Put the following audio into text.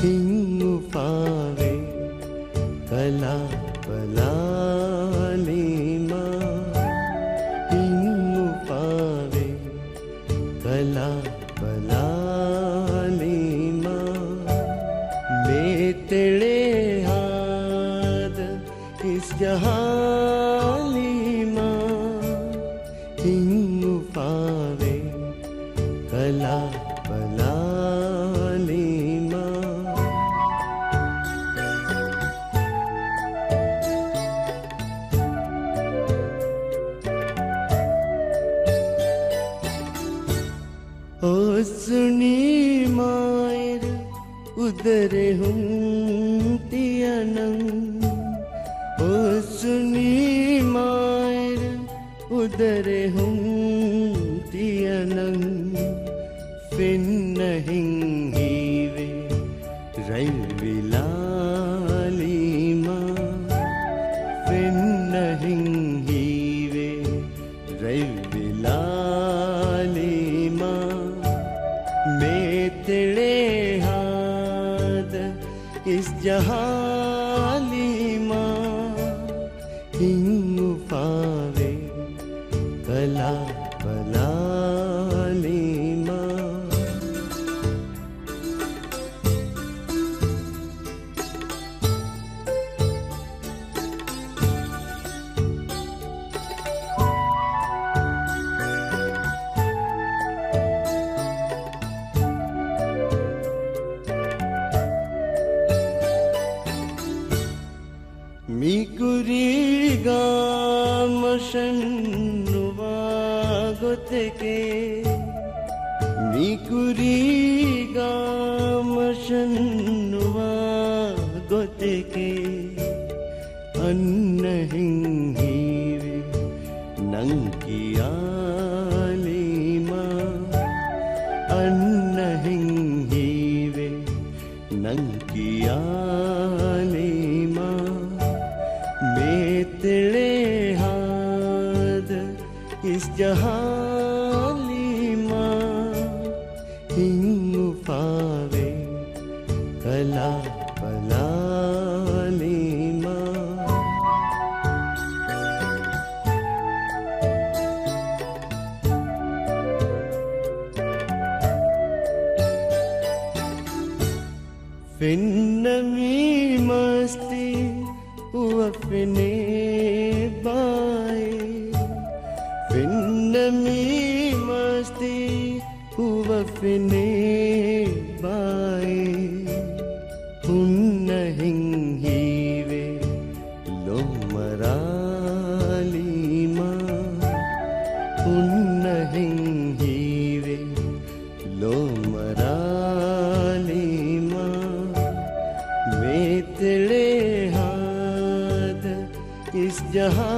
हिंगु पावे कला पलालीमा, हिंगु पावे कला पलालीमा, मेतड़े हाथ इस जहालीमा, हिंगु पावे कला पलालीमा। ओ सुनी मायर उदर हूँ तियानंग, ओ सुनी मायर उदर हूँ तियानंग, फिन्न हिंगीवे रैविलालीमा, फिन्न हिंगीवे रैविलालीमा, मेतड़े हाथ इस जहालीमा, हिंगु पावे कला पलालीमा। 미꾸리가 머선누와 고테게, 미꾸리가 머선누와 고테게, अन्नहिंगीवे नंकियालीमा, अन्नहिंगीवे नंकियालीमा, मेतड़े हाथ इस जहालीमा, हिंगु पावे कला पलालीमा। फिन्नमी मस्ती वफने बाए, फिन्नमी मस्ती वफने बाए, हुन्न हिंगीवे लो मरालीमा, हुन्न हिंगीवे लो मरालीमा, मेतड़े हाथ इस जहां